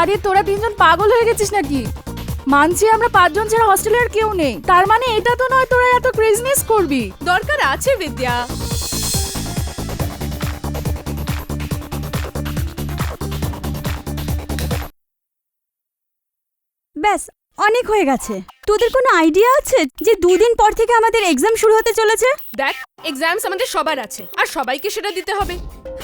আরে তোরা তিনজন পাগল হয়ে গেছিস নাকি? মানছি আমরা পাঁচজন ছাড়া হস্টেলে আর কেউ নেই, তার মানে এটা তো নয় তোরা এত ক্রেজনেস করবি। দরকার আছে বিদ্যা। ব্যাস, অনেক হয়ে গেছে। তোদের কোনো আইডিয়া আছে যে 2 দিন পর থেকে আমাদের এক্সাম শুরু হতে চলেছে? দেখ, এক্সামস আমাদের সবার আছে আর সবাইকে সেটা দিতে হবে,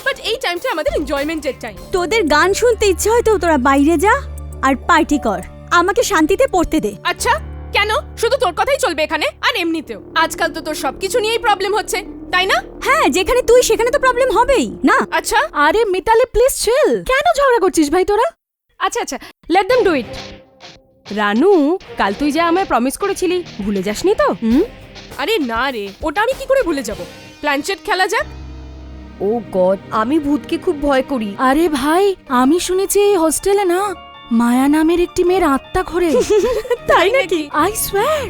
বাট এই টাইমটা আমাদের এনজয়মেন্টের টাইম। তোদের গান শুনতে ইচ্ছে হয় তো তোরা বাইরে যা আর পার্টি কর, আমাকে শান্তিতে পড়তে দে। আচ্ছা, কেন শুধু তোর কথাই চলবে এখানে? আর এমনিতেও আজকাল তো তোর সবকিছু নিয়েই প্রবলেম হচ্ছে, তাই না? হ্যাঁ, যেখানে তুই সেখানে তো প্রবলেম হবেই না। আচ্ছা আরে মিতালি প্লিজ চিল, কেন ঝগড়া করছিস ভাই তোরা? আচ্ছা আচ্ছা, let them do it. Ranu, কাল তুই যা আমায় প্রমিস করেছিলি ভুলে যাসনি তো? আরে না রে, ওটা আমি কি করে ভুলে যাব? প্ল্যানচেট খেলা যাক। ও গড, আমি ভূতকে খুব ভয় করি। আরে ভাই, আমি শুনেছি এই হোস্টেলে না মায়া নামের একটি মেয়ের আত্মা ঘোরে। তাই নাকি? আই সোয়্যার,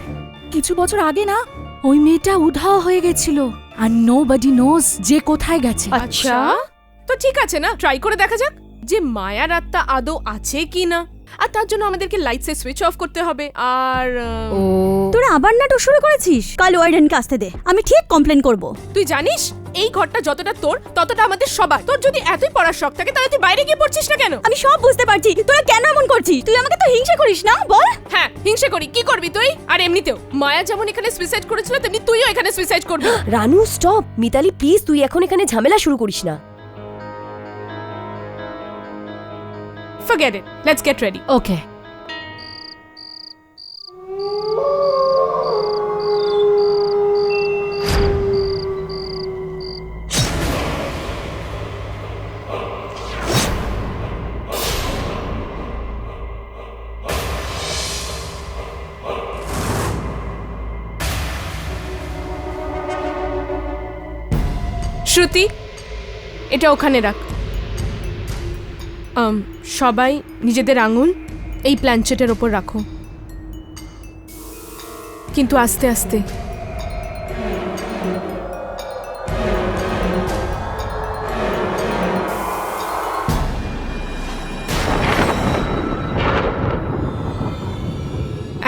কিছু বছর আগে না ওই মেয়েটা উধাও হয়ে গেছিল আর নোবডি নোজ যে কোথায় গেছে। আচ্ছা, তো ঠিক আছে না, ট্রাই করে দেখা যাক যে মায়ার আত্মা আদৌ আছে কি না। আর তার জন্য আমাদেরকে লাইটসে সুইচ অফ করতে হবে। আর ও, তোরা আবার নাটক শুরু করেছিস? কাল ওয়ার্ডেনকে আসতে দে, আমি ঠিক কমপ্লেন করব। তুই জানিস এই ঘরটা যতটা তোর ততটা আমাদের সবার। তোর যদি এতই পড়ার শখ থাকে তাহলে তুই বাইরে গিয়ে পড়ছিস না কেন? আমি সব বুঝতে পারছি, তোরা কেন এমন করছিস। তুই আমাকে তো হিংসা করিস না, বল। হ্যাঁ, হিংসে করি, কি করবি তুই? আর এমনিতেও মায়া যেমন এখানে সুইসাইড করেছিল তেমনি তুইও এখানে সুইসাইড করবি। রানু স্টপ। মিতালি প্লিজ, তুই এখন এখানে ঝামেলা শুরু করিস না। Forget it. Let's get ready. ওকে, শ্রুতি, এটা ওখানে রাখ। সবাই নিজেদের আঙুল এই প্ল্যানচেটের ওপর রাখো, কিন্তু আস্তে আস্তে।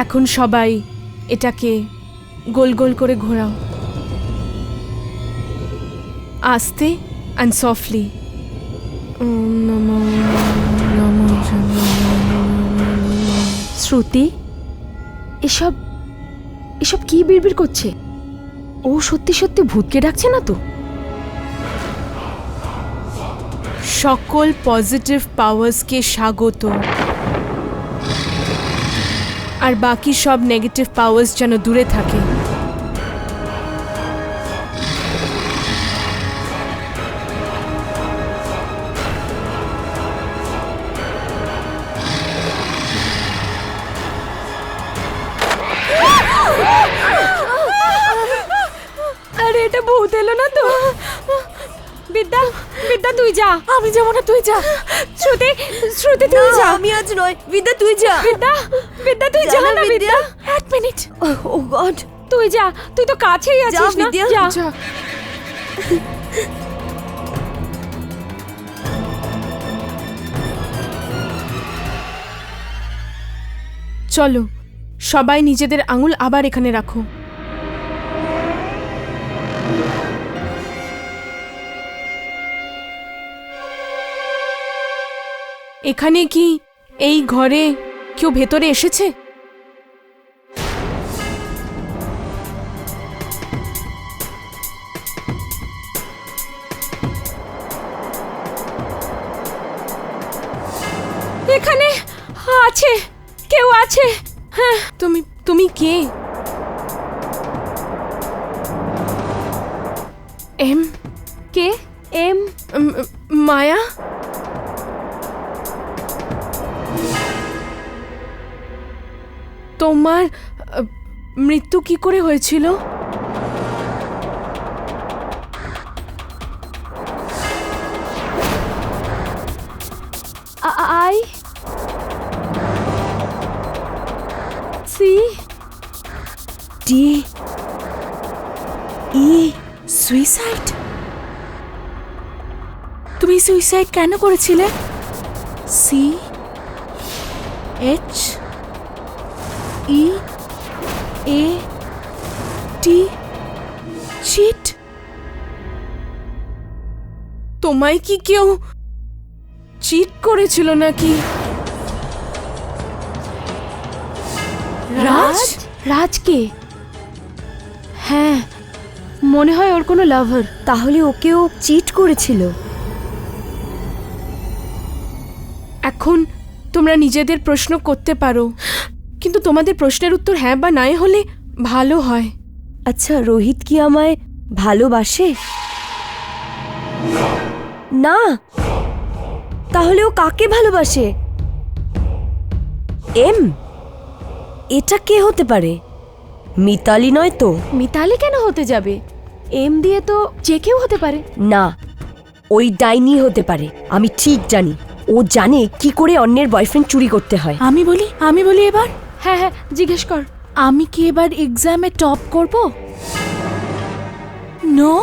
এখন সবাই এটাকে গোল গোল করে ঘোরাও, আস্তে and softly. শ্রুতি, এসব এসব কি বিড়বিড় করছে? ও সত্যি সত্যি ভূতকে ডাকছে না তো? সকল পজিটিভ পাওয়ার্সকে স্বাগত, আর বাকি সব নেগেটিভ পাওয়ার্স যেন দূরে থাকে। আরে এটা ভূত এলো না তো? বিদ্যা, বিদ্যা তুই যা। আমি যাবো না, তুই যা। শ্রুতি, শ্রুতি তুই যা। আমি আজ নয়, বিদ্যা তুই যা। বিদ্যা, বিদ্যা তুই যা না বিদ্যা। এক মিনিট, ও গড, তুই যা, তুই তো কাছেই আছিস না। বিদ্যা। যা। আচ্ছা, চলো সবাই নিজেদের আঙুল আবার এখানে রাখো। এখানে কি এই ঘরে কেউ ভেতরে এসেছে? এখানে আছে, কেউ আছে। হ্যাঁ, তুমি কে? এম? কে? এম? মায়া? তোমার মৃত্যু কি করে হয়েছিল? I C D E suicide. তুমি সুইসাইড কেন করেছিলে? C H-E-A-T cheat. তোমায় কি কেউ চিট করেছিল নাকি? রাজ? রাজ কে? হ্যাঁ, মনে হয় ওর কোনো লাভার। তাহলে ওকেও চিট করেছিল। এখন তোমরা নিজেদের প্রশ্ন করতে পারো, কিন্তু তোমাদের প্রশ্নের উত্তর হ্যাঁ বা নাই হলে ভালো হয়। আচ্ছা, রোহিত কি আমায় ভালোবাসে? না, তাহলে ও কাকে ভালোবাসে? এম? এটা কে হতে পারে? মিতালি নয় তো? মিতালি কেন হতে যাবে? এম দিয়ে তো যে কেউ হতে পারে। না, ওই ডাইনি হতে পারে। আমি ঠিক জানি, ও জানে কি করে অন্যের বয়ফ্রেন্ড চুরি করতে হয়। আমি বলি এবার। হ্যাঁ হ্যাঁ, জিজ্ঞেস কর। আমি কি এবার এক্সামে টপ করব? নো,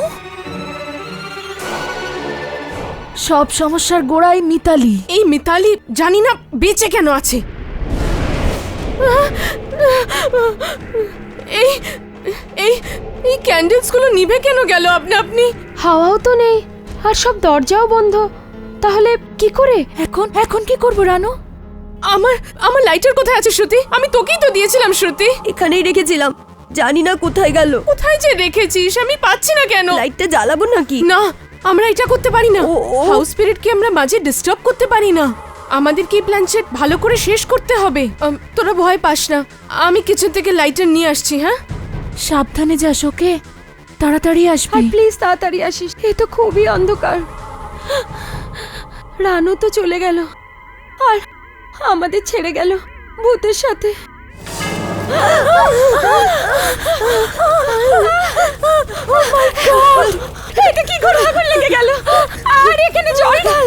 সব সমস্যার গোড়ায় মিতালি। এই মিতালি জানি না বেঁচে কেন আছে। এই এই এই ক্যান্ডেলসগুলো নিভে কেন গেল আপনি আপনি? হাওয়াও তো নেই, আর সব দরজাও বন্ধ। তাহলে কি করে? এখন কি করব রানু? আমার আমার লাইটার কোথায় আছে শ্রুতি? আমি তোকেই তো দিয়েছিলাম শ্রুতি। এখানেই রেখেছিলাম, জানি না কোথায় গেল। কোথায় যে রেখেছিস আমি পাচ্ছি না কেন। লাইটটা জ্বালাবো নাকি? না, আমরা এটা করতে পারি না। ও। হাউস স্পিরিটকে আমরা মাঝে ডিস্টার্ব করতে পারি না। আমাদেরকে এই প্ল্যান সেট ভালো করে শেষ করতে হবে। তোরা ভয় পাস না, আমি কিচেন থেকে লাইটার নিয়ে আসছি। হ্যাঁ, সাবধানে যাস, ওকে? তাড়াতাড়ি আসবি। আর প্লিজ তাড়াতাড়ি আসিস, এই তো খুবই অন্ধকার। রানু তো চলে গেল, আর আমাদের ছেড়ে গেল ভূতের সাথে। এটা কি করে আগুন লেগে গেল? আর এখানে জল ঢাল।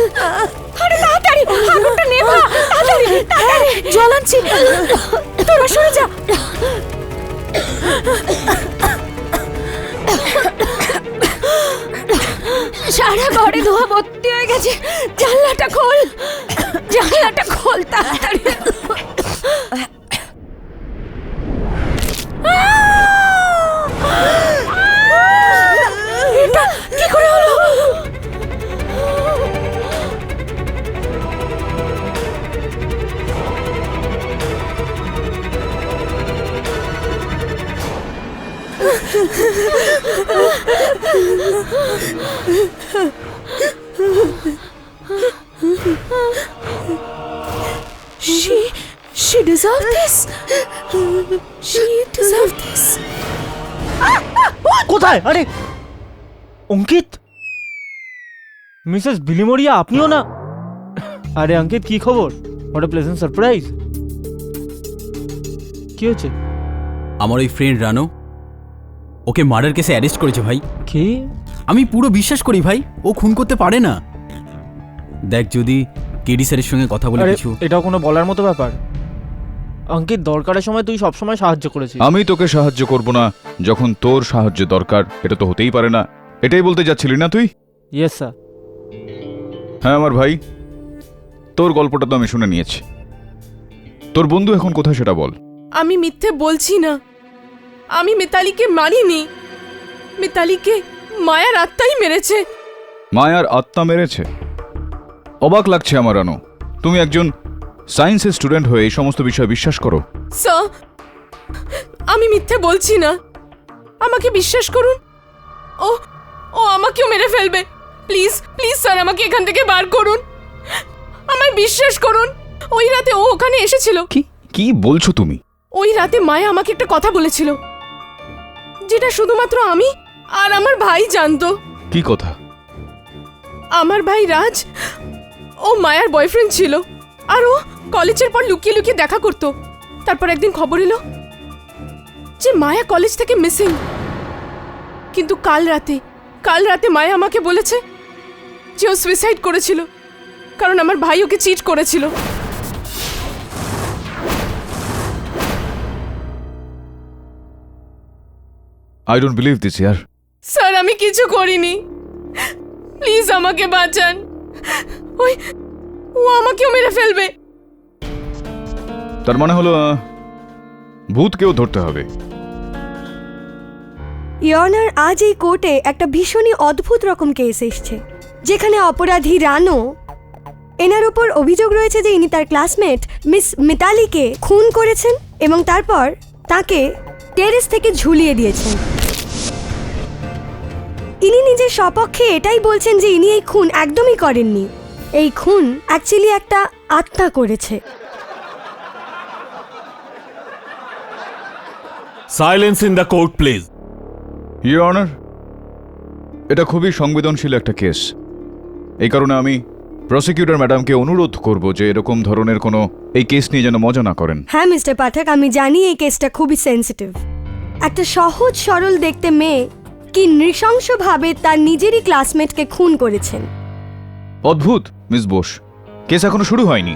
আরে তাড়াতাড়ি আগুনটা নেভা, তাড়াতাড়ি তাড়াতাড়ি। জল আনছি, তোরা সরে যা। সারা ঘরে ধোঁয়া ভর্তি হয়ে গেছে। জানলাটা খোল, জানলাটা খোল তাড়াতাড়ি। এটা কি করে হলো? She deserved this. She deserved this. কোথায়? আরে অঙ্কিত, মিসেস বিলিমোরিয়া, আপনিও না? আরে অঙ্কিত, কি খবর? What a pleasant surprise. কি হচ্ছে? আমার ওই ফ্রেন্ড রানো, ওকে মার্ডার কেসে অ্যারেস্ট করেছে ভাই। কি? আমি পুরো বিশ্বাস করি ভাই, ও খুন করতে পারে না। দেখ, যদি কেডি স্যারের সঙ্গে কথা বলে আরে কিছু। এটাও কোনো বলার মতো ব্যাপার? অঙ্কিত, দরকারের সময় তুই সবসময় সাহায্য করেছিস। আমি তোকে সাহায্য করব না যখন তোর সাহায্য দরকার? এটা তো হতেই পারে না। এটাই বলতে যাচ্ছিলি না তুই? Yes sir. হ্যাঁ আমার ভাই, তোর গল্পটা তো আমি শুনে নিয়েছি। তোর বন্ধু এখন কোথায় সেটা বল। আমি মিথ্যে বলছি না, আমি মিতালিকে মারিনি। মিতালিকে মায়ার আত্মাই মেরেছে। মায়ার আত্মা মেরেছে? অবাক লাগছে আমার রানো, তুমি একজন সায়েন্সের স্টুডেন্ট হয়ে এই সমস্ত বিষয় বিশ্বাস করো? স্যার, আমি মিথ্যে বলছি না, আমাকে বিশ্বাস করুন। ও ও আমাকেও মেরে ফেলবে। প্লিজ প্লিজ স্যার, আমাকে এখান থেকে বার করুন, আমায় বিশ্বাস করুন। ওই রাতে ও ওখানে এসেছিল। কি কি বলছো তুমি? ওই রাতে মায়া আমাকে একটা কথা বলেছিল, যেটা শুধুমাত্র আমি আর আমার ভাই জানতো। কি কথা? আমার ভাই রাজ, ও মায়ার বয়ফ্রেন্ড ছিল, আর ও কলেজের পর লুকিয়ে লুকিয়ে দেখা করতো। তারপর একদিন খবর এলো যে মায়া কলেজ থেকে মিসিং। কিন্তু কাল রাতে মায়া আমাকে বলেছে যে ও সুইসাইড করেছিল, কারণ আমার ভাই ওকে চিট করেছিল। I don't believe this year. Sir, আমি কিছু করিনি, প্লিজ আমাকে বাঁচান। ও আমাকেও মেরে ফেলবে। তার মানে হলো ভূতকেও ধরতে হবে। ইয়নার, আজ এই কোর্টে একটা ভীষণই অদ্ভুত রকম কেস এসছে, যেখানে অপরাধী রানো, এনার উপর অভিযোগ রয়েছে যে ইনি তার ক্লাসমেট মিস মিতালিকে খুন করেছেন এবং তারপর তাকে টেরেস থেকে ঝুলিয়ে দিয়েছেন। ইনি নিজের সপক্ষে এটাই বলছেন যে ইনি এই খুন একদমই করেননি, এই খুন অ্যাকচুয়ালি একটা আত্মা করেছে। Silence in the court please. Your honour, এটা খুবই সংবেদনশীল একটা কেস। এই কারণে আমি প্রসিকিউটর ম্যাডামকে অনুরোধ করব যে এরকম ধরনের কোনো এই কেস নিয়ে যেন মজা না করেন। হ্যাঁ মিস্টার পাঠক, আমি জানি এই কেসটা খুবই সেন্সিটিভ। একটা সহজ সরল দেখতে মেয়ে কি নৃশংসভাবে তার নিজেরই ক্লাসমেটকে খুন করেছেন। অদ্ভুত মিস বোস, কেস এখনো শুরু হয়নি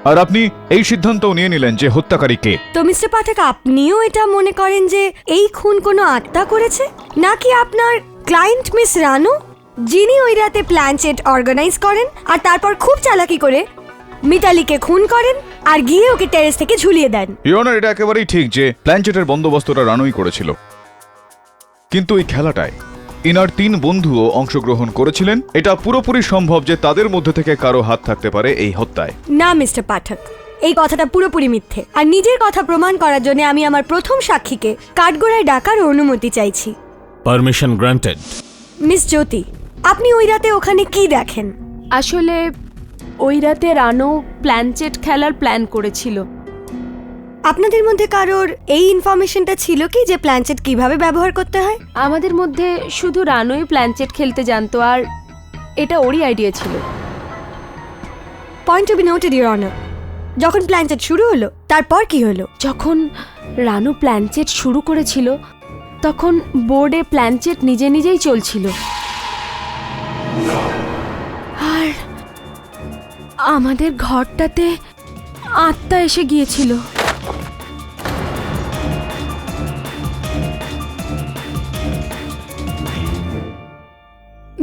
আর আপনি এই সিদ্ধান্তও নিয়ে নিলেন যে হত্যাকারী কে। তো মিস্টার পাঠক, আপনিও এটা মনে করেন যে এই খুন কোনো আত্মা করেছে, নাকি আপনার ক্লায়েন্ট মিস রানু, যিনি ওই রাতে প্ল্যানচেট অর্গানাইজ করেন আর তারপর খুব চালাকি করে মিতালিকে খুন করেন আর গিয়ে ওকে টেরেস থেকে ঝুলিয়ে দেন? ইওর অনার, এটা একেবারেই ঠিক যে প্ল্যানচেটের বন্দোবস্তটা রানুই করেছিল, কিন্তু এই খেলাটায় ইনার 3 বন্ধুও অংশগ্রহণ করেছিলেন। এটা পুরোপুরি সম্ভব যে তাদের মধ্যে থেকে কারো হাত থাকতে পারে এই হত্যায়। না মিস্টার পাঠক, এই কথাটা পুরোপুরি মিথ্যে। আর নিজের কথা প্রমাণ করার জন্য আমি আমার প্রথম সাক্ষীকে কাঠগড়ায় ডাকার অনুমতি চাইছি। Permission granted. মিস জ্যোতি, আপনি ওই রাতে ওখানে কি দেখেন? আসলে ওই রাতে রানো প্ল্যানচেট খেলার প্ল্যান করেছিল। আপনাদের মধ্যে কারোর এই ইনফরমেশনটা ছিল কি যে প্ল্যানচেট কিভাবে ব্যবহার করতে হয়? আমাদের মধ্যে শুধু রানোই প্ল্যানচেট খেলতে জানতো আর এটা ওরই আইডিয়া ছিল। Point to be noted your honour. যখন প্ল্যানচেট শুরু হলো তারপর কি হলো? যখন রানু প্ল্যানচেট শুরু করেছিল তখন বোর্ডে প্ল্যানচেট নিজে নিজেই চলছিল আর আমাদের ঘরটাতে আত্মা এসে গিয়েছিল।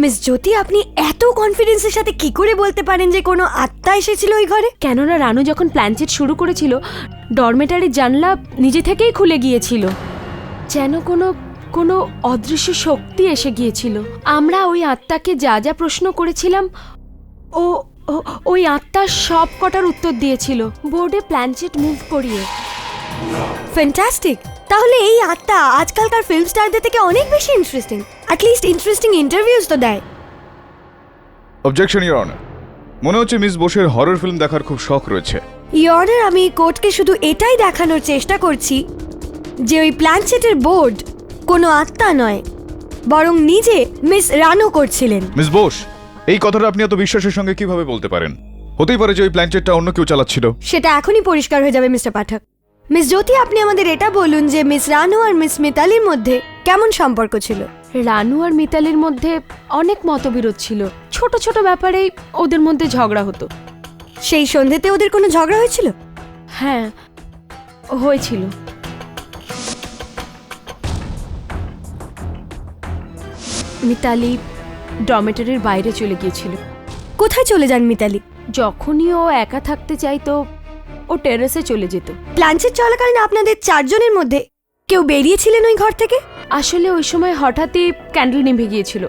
মিস জ্যোতি, আপনি এত কনফিডেন্সের সাথে কি করে বলতে পারেন যে কোনো আত্মা এসেছিল ওই ঘরে? কেননা রানু যখন প্ল্যানচেট শুরু করেছিল ডরমেটারির জানলা নিজে থেকেই খুলে গিয়েছিল, যেন কোনো কোনো অদৃশ্য শক্তি এসে গিয়েছিল। আমরা ওই আত্মাকে যা যা প্রশ্ন করেছিলাম ও ওই আত্মা সব কটার উত্তর দিয়েছিল বোর্ডে প্ল্যানচেট মুভ করিয়ে। ফ্যান্টাস্টিক! তাহলে এই আত্মা আজকালকার ফিল্ম স্টারদের থেকে অনেক বেশি ইন্টারেস্টিং। অ্যাটলিস্ট ইন্টারেস্টিং ইন্টারভিউজ তো দেয়। অবজেকশন ইওর অনার, মনে হচ্ছে মিস বোসের হরর ফিল্ম দেখার খুব শখ রয়েছে। ইওর অনার, আমি কোর্টকে শুধু এটাই দেখানোর চেষ্টা করছি যে ওই প্ল্যানচেটের বোর্ড কোনো আত্মা নয়, বরং নিজে মিস রানু করছিলেন। মিস বোস, এই কথাটা আপনি এত বিশ্বাসের সঙ্গে কিভাবে বলতে পারেন? হতেই পারে যে ওই প্ল্যানচেটটা অন্য কেউ চালাচ্ছিল। সেটা এখনই পরিষ্কার হয়ে যাবে মিস্টার পাঠক। মিস জ্যোতি, আপনি আমাদের এটা বলুন যে মিস রানু আর মিস মিতালির মধ্যে কেমন সম্পর্ক ছিল? রানু আর মিতালির মধ্যে অনেক মতবিরোধ ছিল, ছোট ছোট ব্যাপারেই ওদের মধ্যে ঝগড়া হতো। সেই সন্ধ্যেতে ওদের কোনো ঝগড়া হয়েছিল? হ্যাঁ, হয়েছিল। মিতালি ডরমেটরির বাইরে চলে গিয়েছিল। কোথায় চলে যান মিতালি? যখনই ও একা থাকতে চাইতো ও টেরেসে চলে যেত। প্ল্যানচেট চলাকালীন আপনাদের 4 জনের মধ্যে কেউ বেরিয়েছিলেন ওই ঘর থেকে? আসলে ওই সময় হঠাৎই ক্যান্ডেল নিভে গিয়েছিল।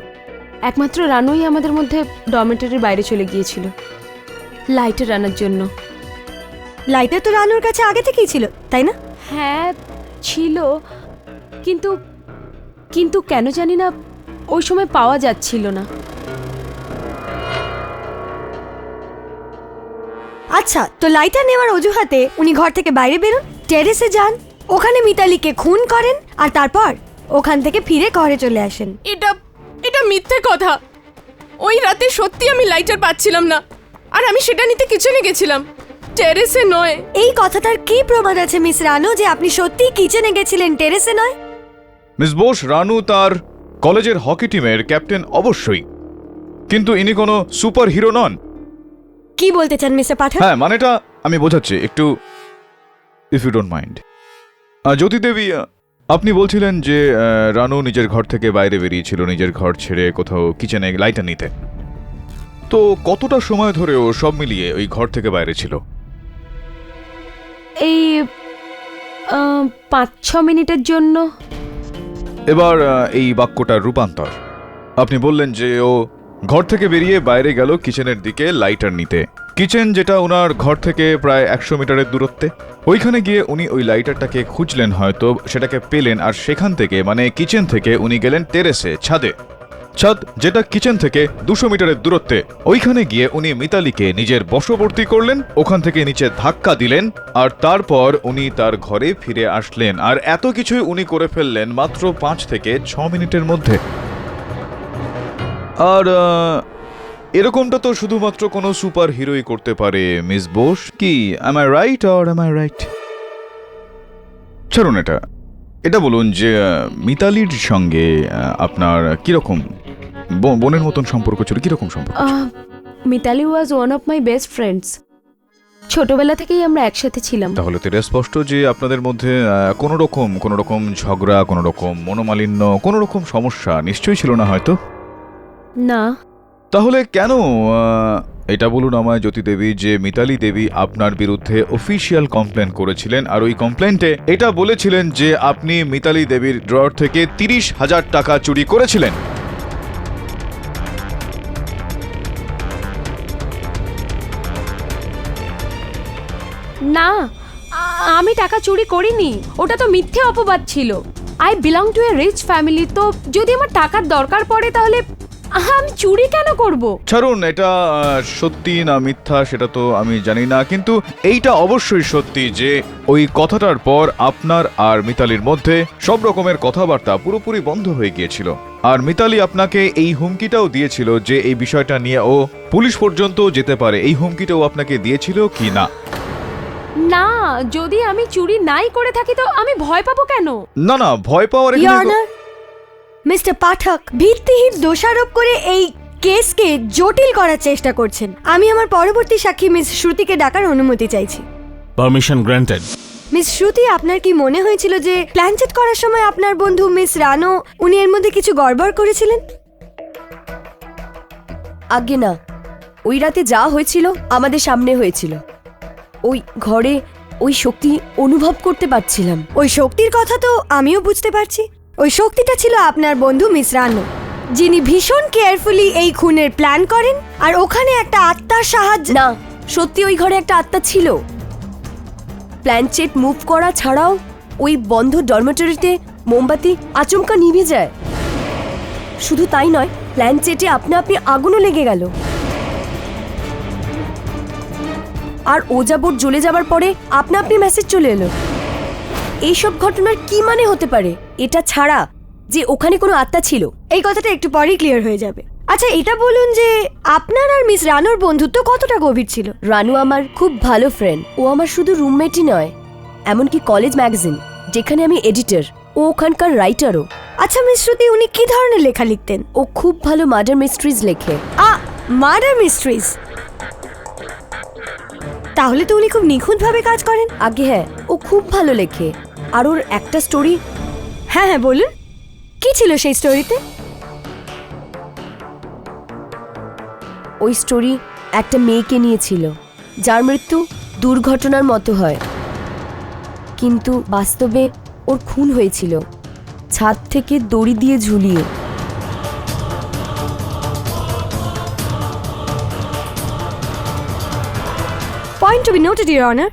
একমাত্র রানুই আমাদের মধ্যে ডরমেটরির বাইরে চলে গিয়েছিল লাইটার আনার জন্য। লাইটার তো রানুর কাছে আগে থেকেই ছিল, তাই না? হ্যাঁ ছিল, কিন্তু কিন্তু কেন জানি না ওই সময় পাওয়া যাচ্ছিল না। আচ্ছা, তো লাইটার নেওয়ার অজুহাতে উনি ঘর থেকে বাইরে বেরোন, টেরেসে যান, ওখানে মিতালিকে খুন করেন আর তারপর ওখান থেকে ফিরে ঘরে চলে আসেন। এটা মিথ্যে কথা। ওই রাতে সত্যি আমি লাইটার পাচ্ছিলাম না আর আমি সেটা নিতে কিচেনে গেছিলাম, টেরেসে নয়। এই কথাটার কি প্রমাণ আছে মিস রানু যে আপনি সত্যিই কিচেনে গেছিলেন, টেরেসে নয়? মিস বোস, রানু তার কলেজের হকি টিমের ক্যাপ্টেন অবশ্যই, কিন্তু ইনি কোনো সুপার হিরো নন। কি বলতে চান মিস্টার পাঠক? হ্যাঁ, মানেটা আমি বোঝাচ্ছি একটু, ইফ ইউ ডোন্ট মাইন্ড। জ্যোতি দেবী, আপনি বলছিলেন যে রানু নিজের ঘর থেকে বাইরে বেরিয়েছিল নিজের ঘর ছেড়ে কোথাও কিচেনে লাইটার নিতে। তো কতটা সময় ধরে ও সব মিলিয়ে ওই ঘর থেকে বাইরে ছিল? এই 5-6 মিনিটের জন্য। এবার এই বাক্যটার রূপান্তর। আপনি বললেন যে ও ঘর থেকে বেরিয়ে বাইরে গেল কিচেনের দিকে লাইটার নিতে। কিচেন যেটা ওনার ঘর থেকে প্রায় 100 মিটারের দূরত্বে। ওইখানে গিয়ে উনি ওই লাইটারটাকে খুঁজলেন, হয়তো সেটাকে পেলেন, আর সেখান থেকে মানে কিচেন থেকে উনি গেলেন টেরেসে, ছাদে। ছাদ যেটা কিচেন থেকে 200 মিটারের দূরত্বে। ওইখানে গিয়ে উনি মিতালিকে নিজের বশবর্তী করলেন, ওখান থেকে নিচে ধাক্কা দিলেন, আর তারপর উনি তার ঘরে ফিরে আসলেন। আর এত কিছুই উনি করে ফেললেন মাত্র 5 থেকে 6 মিনিটের মধ্যে। আর এরকমটা তো শুধুমাত্র কোনো সুপার হিরোই করতে পারে মিস বোস। কি am I right or am I right? ছাড়ুন এটা বলুন যে মিতালির সঙ্গে আপনার কিরকম বোনের মতন সম্পর্ক ছিল? কিরকম সম্পর্ক? Mitali was one of my best friends. ছোটবেলা থেকেই আমরা একসাথে ছিলাম। তাহলে তো এটা স্পষ্ট যে আপনাদের মধ্যে কোনো রকম ঝগড়া, কোনো রকম মনোমালিন্য, কোনো রকম সমস্যা নিশ্চয়ই ছিল না হয়তো? না। তাহলে কেন এটা বলুন আমায় জ্যোতি দেবী যে মিতালি দেবী আপনার বিরুদ্ধে অফিসিয়াল কমপ্লেন করেছিলেন, আর ওই কমপ্লেন্টে এটা বলেছিলেন যে আপনি মিতালি দেবীর ড্রয়ার থেকে 30,000 টাকা চুরি করেছিলেন। না, আমি টাকা চুরি করিনি। ওটা তো মিথ্যে অপবাদ ছিল। I belong to a rich family. তো যদি আমার টাকার দরকার পড়ে তাহলে আমি চুরি কেন করব? ছাড়ুন, এটা সত্যি না মিথ্যা সেটা তো আমি জানি না, কিন্তু এইটা অবশ্যই সত্যি যে ওই কথাটার পর আপনার আর মিতালির মধ্যে সব রকমের কথাবার্তা পুরোপুরি বন্ধ হয়ে গিয়েছিল। আর মিতালি আপনাকে এই হুমকিটাও দিয়েছিল যে এই বিষয়টা নিয়ে ও পুলিশ পর্যন্ত যেতে পারে। এই হুমকিটাও আপনাকে দিয়েছিল কি না? না, যদি আমি চুরি নাই করে থাকি তো আমি ভয় পাবো কেন? না, ভয় পাওয়ার মিস্টার পাঠক ভিত্তিহীন দোষারোপ করে এই কেসকে জটিল করার চেষ্টা করছেন। আমি আমার পরবর্তী সাক্ষী মিস শ্রুতিকে ডাকার অনুমতি চাইছি। Permission granted. মিস শ্রুতি, আপনার কি মনে হয়েছিল যে প্ল্যানচেট করার সময় আপনার বন্ধু মিস রানো উনি এর মধ্যে কিছু গড়বড় করেছিলেন? আজ্ঞে না, ওই রাতে যা হয়েছিল আমাদের সামনে হয়েছিল। ওই ঘরে ওই শক্তি অনুভব করতে পারছিলাম। ওই শক্তির কথা তো আমিও বুঝতে পারছি। ওই শক্তিটা ছিল আপনার বন্ধু মিস রানো, যিনি ভীষণ কেয়ারফুলি এই খুনের প্ল্যান করেন, আর ওখানে একটা আত্মার সাহায্য। না, সত্যি ওই ঘরে একটা আত্মা ছিল। প্ল্যানচেট মুভ করা ছাড়াও ওই বন্ধ ডরমেটরিতে মোমবাতি আচমকা নিভে যায়। শুধু তাই নয়, প্ল্যানচেটে আপনা আপনি আগুনও লেগে গেল। আর ওজা বোর্ড জ্বলে যাবার পরে আপনা আপনি মেসেজ চলে এলো। এইসব ঘটনার কি মানে হতে পারে, এটা ছাড়া যে ওখানে কোনো আত্মা ছিল? এই কথাটা একটু পরেই ক্লিয়ার হয়ে যাবে। আচ্ছা, এটা বলুন যে আপনার আর মিস রানোর বন্ধুত্ব কতটা গভীর ছিল? রানু আমার খুব ভালো ফ্রেন্ড। ও আমার শুধু রুমমেটই নয়, এমনকি কলেজ ম্যাগাজিন যেখানে আমি এডিটর, ও ওখানকার রাইটারও। আচ্ছা মিস শ্রুতি, উনি কি ধরনের লেখা লিখতেন? ও খুব ভালো মার্ডার মিস্ট্রিজ লেখে। Murder mysteries? তাহলে তো উনি খুব নিখুঁতভাবে কাজ করেন। আগে হ্যাঁ, ও খুব ভালো লেখে। আর ওর একটা স্টোরি। হ্যাঁ বলুন, কি ছিল সেই স্টোরিতে? ওই স্টোরি একটা মেয়েকে নিয়েছিল যার মৃত্যু দুর্ঘটনার মতো হয়, কিন্তু বাস্তবে ওর খুন হয়েছিল ছাদ থেকে দড়ি দিয়ে ঝুলিয়ে। Point to be noted, your honour.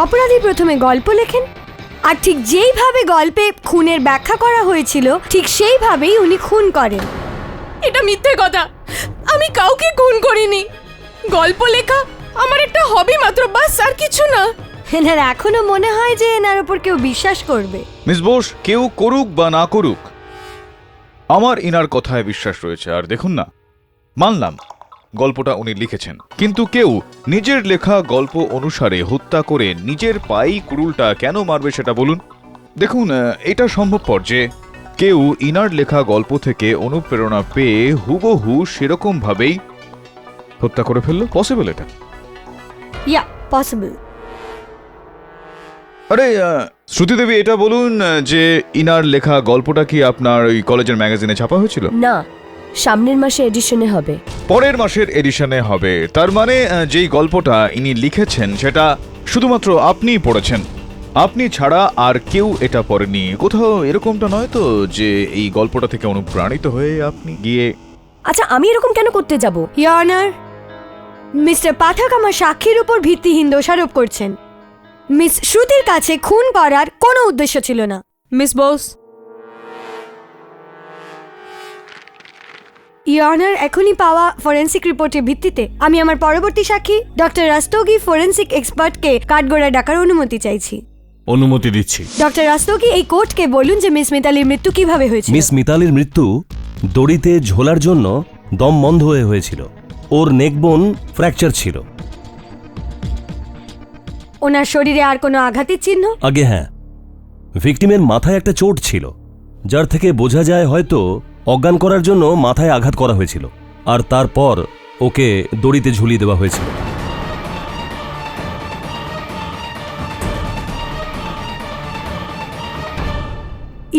অপরাধী প্রথমে গল্প লেখেন, আর ঠিক যেইভাবে গল্পে খুনের ব্যাখ্যা করা হয়েছিল ঠিক সেইভাবেই উনি খুন করেন। এটা মিথ্যে কথা। আমি কাউকে খুন করিনি। গল্প লেখা আমার একটা হবি মাত্র, বাস, আর কিছু না। এনার এখনো মনে হয় যে এনার উপর কেউ বিশ্বাস করবে। মিস বোস, কেউ করুক বা না করুক, আমার ইনার কথায় বিশ্বাস রয়েছে। আর দেখুন না, মানলাম গল্পটা উনি লিখেছেন, কিন্তু কেউ নিজের লেখা গল্প অনুসারে হত্যা করে নিজের পায়েই কুড়ুলটা কেন মারবে সেটা বলুন। দেখুন, এটা সম্ভবপর যে কেউ ইনার লেখা গল্প থেকে অনুপ্রেরণা পেয়ে হুবহু সেরকম ভাবেই হত্যা করে ফেললো। পসিবল এটা? ইয়া, পসিবল। আরে শ্রুতি দেবী, এটা বলুন যে ইনার লেখা গল্পটা কি আপনার ওই কলেজের ম্যাগাজিনে ছাপা হয়েছিল? না, সামনের মাসে এডিশনে হবে। পরের মাসের এডিশনে হবে? তার মানে যেই গল্পটা ইনি লিখেছেন সেটা শুধুমাত্র আপনিই পড়েছেন। আপনি ছাড়া আর কেউ এটা পড়েনি। কোথাও এরকমটা নয় তো যে এই গল্পটা থেকে অনুপ্রাণিত হয়ে আপনি গিয়ে... আচ্ছা, আমি এরকম কেন করতে যাব? ইয়োর অনার, মিস্টার পাঠক আমার সাক্ষীর উপর ভিত্তিহীন দোষারোপ করছেন। মিস শ্রুতির কাছে খুন করার কোনো উদ্দেশ্য ছিল না। মিস বোস, ইয়োর অনার, এখনই পাওয়া ফরেন্সিক রিপোর্টের ভিত্তিতে আমি আমার পরবর্তী সাক্ষী ডক্টর রাস্তোগি ফরেন্সিক এক্সপার্টকে কাঠগড়ায় ডাকার অনুমতি চাইছি। অনুমতি দিচ্ছি। ডক্টর রাস্তোগি, এই কোর্টকে বলুন যে মিস মিতালির মৃত্যু কিভাবে হয়েছিল। মিস মিতালির মৃত্যু দড়িতে ঝোলার জন্য দম বন্ধ হয়ে হয়েছিল। ওর নেকবোন ফ্র্যাকচার ছিল। ওনার শরীরে আর কোনো আঘাতের চিহ্ন? আগে হ্যাঁ, ভিকটিমের মাথায় একটা চোট ছিল, যার থেকে বোঝা যায় হয়তো অজ্ঞান করার জন্য মাথায় আঘাত করা হয়েছিল, আর তারপর ওকে দড়িতে ঝুলিয়ে দেওয়া হয়েছিল।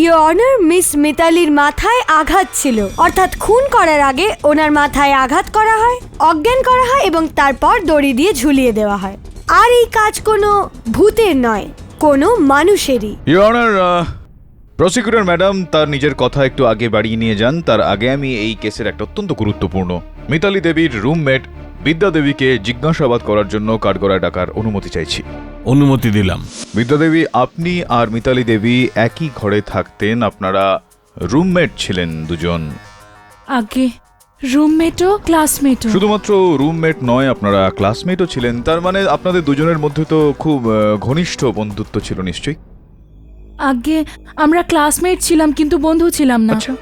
ইয়োর অনার, মিস মিতালির মাথায় আঘাত ছিল, অর্থাৎ খুন করার আগে ওনার মাথায় আঘাত করা হয়, অজ্ঞান করা হয় এবং তারপর দড়ি দিয়ে ঝুলিয়ে দেওয়া হয়। আর এই কাজ কোনো ভূতের নয়, কোনো মানুষেরই। ইয়োর অনার, প্রসিকিউটর ম্যাডাম তার নিজের কথা একটু আগে বাড়িয়ে নিয়ে যান। তার আগে আমি এই কেসের একটা অত্যন্ত গুরুত্বপূর্ণ মিতালি দেবীর রুমমেট বিদ্যা দেবীকে জিজ্ঞাসাবাদ করার জন্য কাঠগড়ায় ডাকার অনুমতি চাইছি। অনুমতি দিলাম। বিদ্যা দেবী, আপনি আর মিতালি দেবী একই ঘরে থাকতেন, আপনারা রুমমেট ছিলেন দুজন। আগে রুমমেটও ক্লাসমেটও। শুধুমাত্র রুমমেট নয়, আপনারা ক্লাসমেটও ছিলেন। তার মানে আপনাদের দুজনের মধ্যে তো খুব ঘনিষ্ঠ বন্ধুত্ব ছিল নিশ্চয়ই। আগে আমরা ক্লাসমেট ছিলাম কিন্তু বন্ধু ছিলাম না। আচ্ছা,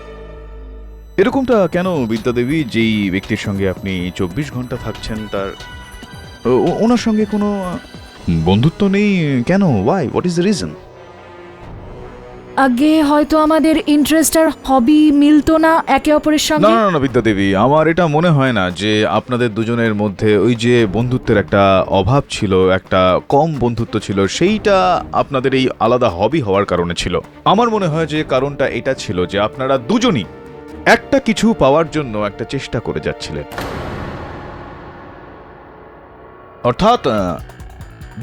এরকমটা কেন বিদ্যা দেবী? যেই ব্যক্তির সঙ্গে আপনি 24 ঘন্টা থাকছেন তার ওনার সঙ্গে কোনো বন্ধুত্ব নেই কেন? Why? What is the reason? আগে হয়তো আমাদের ইন্টারেস্ট আর হবি মিলতো না একে অপরের না সঙ্গে। না না বিদ্যা দেবী, আমার এটা মনে হয় না যে আপনাদের দুজনের মধ্যে ওই যে বন্ধুত্বের একটা অভাব ছিল, একটা কম বন্ধুত্ব ছিল, সেইটা আপনাদের এই আলাদা হবি হওয়ার কারণে ছিল। আমার মনে হয় যে কারণটা এটা ছিল যে আপনারা দুজনই একটা কিছু পাওয়ার জন্য একটা চেষ্টা করে যাচ্ছিলেন, অর্থাৎ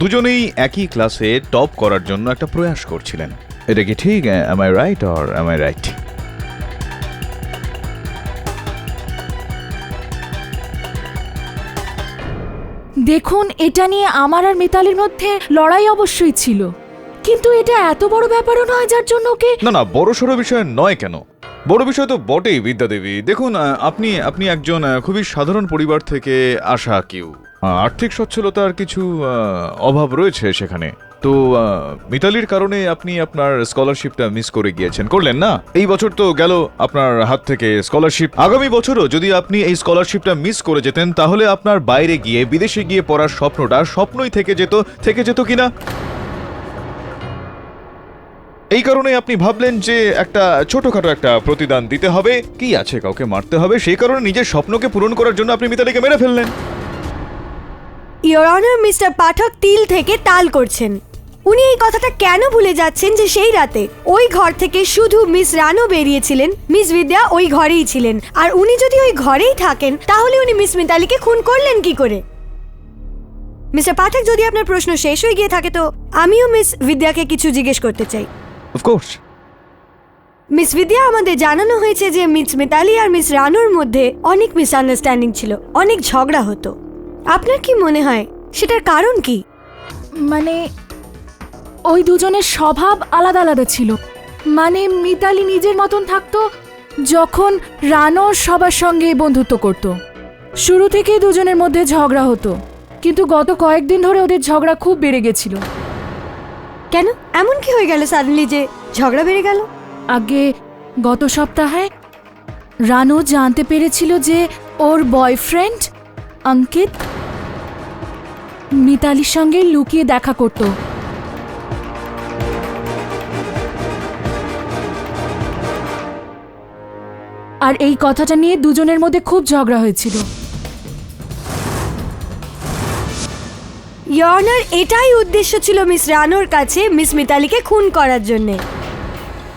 দুজনেই একই ক্লাসে টপ করার জন্য একটা প্রয়াস করছিলেন। এটা কি ঠিক? am I right or am I right? দেখুন, এটা নিয়ে আমার আর মিতালির মধ্যে লড়াই অবশ্যই ছিল, কিন্তু এটা এত বড় ব্যাপারও নয় যার জন্য ওকে... না না, বড় সড়ো বিষয় নয় কেন? বড় বিষয় তো বটেই বিদ্যা দেবী। দেখুন, আপনি একজন খুবই সাধারণ পরিবার থেকে আসা কেউ। আর্থিক সচ্ছলতার কিছু অভাব রয়েছে সেখানে। তো মিতালির কারণে আপনি আপনার স্কলারশিপটা মিস করে গিয়েছেন, করলেন না? এই বছর তো গেল আপনার হাত থেকে স্কলারশিপ। আগামী বছরও যদি আপনি এই স্কলারশিপটা মিস করে যেতেন তাহলে আপনার বাইরে গিয়ে বিদেশে গিয়ে পড়ার স্বপ্নটা স্বপ্নই থেকে যেত কিনা? এই কারণে আপনি ভাবলেন যে একটা ছোটখাটো একটা প্রতিদান দিতে হবে, কি আছে, কাউকে মারতে হবে, সেই কারণে নিজের স্বপ্নকে পূরণ করার জন্য আপনি মিতালিকে মেরে ফেললেন। ইয়োর অনার, মিস্টার পাঠক তিল থেকে তাল করছেন। উনি এই কথাটা কেন ভুলে যাচ্ছেন যে সেই রাতে ওই ঘর থেকে শুধু মিস রানু বেরিয়েছিলেন, মিস বিদ্যা ওই ঘরেই ছিলেন। আর উনি যদি ওই ঘরেই থাকেন তাহলে উনি মিস মিতালিকে খুন করলেন কি করে? মিস্টার পাঠক, যদি আপনার প্রশ্ন শেষ হয়ে গিয়ে থাকে তো আমিও মিস বিদ্যাকে কিছু জিজ্ঞেস করতে চাই। অফকোর্স। মিস বিদ্যা, আমাদের জানানো হয়েছে যে মিস মিতালি আর মিস রানুর মধ্যে অনেক মিসআন্ডারস্ট্যান্ডিং ছিল, অনেক ঝগড়া হতো। আপনার কি মনে হয় সেটার কারণ কি? মানে ওই দুজনের স্বভাব আলাদা আলাদা ছিল। মানে মিতালি নিজের মতন থাকতো, যখন রানু সবার সঙ্গে বন্ধুত্ব করত। শুরু থেকেই দুজনের মধ্যে ঝগড়া হতো, কিন্তু গত কয়েকদিন ধরে ওদের ঝগড়া খুব বেড়ে গেছিল। কেন এমন কি হয়ে গেল সাডেনলি যে ঝগড়া বেড়ে গেল? আগে গত সপ্তাহে রানু জানতে পেরেছিল যে ওর বয়ফ্রেন্ড অঙ্কিত মিতালির সঙ্গে লুকিয়ে দেখা করত। আর এই কথাটা নিয়ে দুজনের মধ্যে খুব ঝগড়া হয়েছিল। ইয়োর অনার, এটাই উদ্দেশ্য ছিল মিস রানুর কাছে মিস মিতালিকে খুন করার জন্যে।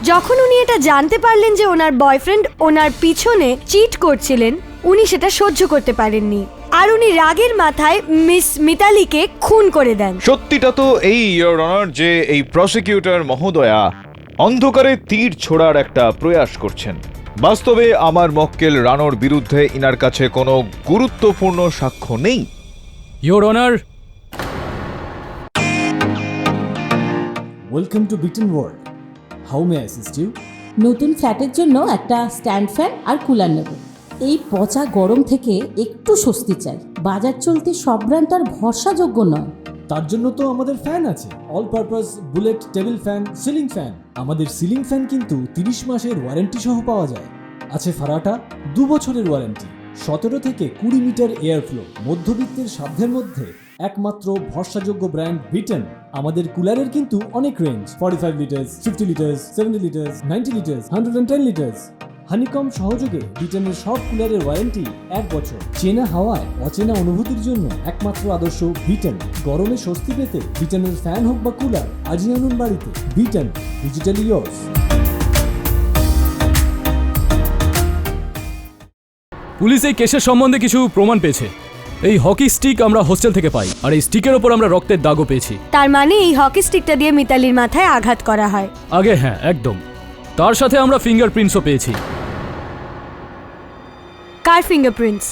যখন উনি এটা জানতে পারলেন যে ওনার বয়ফ্রেন্ড ওনার পিছনে চিট করছিলেন, উনি সেটা সহ্য করতে পারেননি। আর উনি রাগের মাথায় মিস মিতালিকে খুন করে দেন। সত্যিটা তো এই ইয়োর অনার যে এই প্রসিকিউটর মহোদয়া অন্ধকারে তীর ছোড়ার একটা প্রয়াস করছেন। বাস্তবে আমার মক্কেল রানোর বিরুদ্ধে ইনার কাছে কোনো গুরুত্বপূর্ণ সাক্ষ্য নেই। Your honour, welcome to Beaton world. How may I assist you? নতুন ফ্ল্যাটের জন্য একটা স্ট্যান্ড ফ্যান আর কুলার নেব। এই পচা গরম থেকে একটু স্বস্তি চাই। বাজার চলতে সব ব্র্যান্ড আর ভরসাযোগ্য নয়। তার জন্য তো আমাদের ফ্যান আছে, all purpose bullet table fan, ceiling fan. আমাদের সিলিং ফ্যান কিন্তু 30 মাসের ওয়ারেন্টি সহ পাওয়া যায়। আছে ফারাটা 2 বছরের ওয়ারেন্টি, 17 থেকে 20 মিটার এয়ার ফ্লো। মধ্যবিত্তের সাধ্যের মধ্যে একমাত্র ভরসাযোগ্য ব্র্যান্ড বিটন। আমাদের কুলারের কিন্তু অনেক range, 45 litres, 50 litres, 70 litres, 90 litres, 110 litres. Honeycomb সহযোগে বিটনের সব কুলারের ওয়ারেন্টি 1 বছর। চেনা হাওয়ায় অচেনা অনুভূতির জন্য একমাত্র আদর্শ বিটন। গরমে স্বস্তি পেতে বিটনের ফ্যান হোক বা কুলার, আজই আনুন বাড়িতে। Vuitton, digitally years. পুলিশ এই কেসের সম্বন্ধে কিছু প্রমাণ পেয়েছে। এই হকি স্টিক আমরা হোস্টেল থেকে পাই, আর এই স্টিকের ওপর আমরা রক্তের দাগও পেয়েছি। তার মানে এই হকি স্টিকটা দিয়ে মিতালির মাথায় আঘাত করা হয়। আগে হ্যাঁ, একদম। তার সাথে আমরা ফিঙ্গারপ্রিন্টসও পেয়েছি। কার ফিঙ্গারপ্রিন্টস?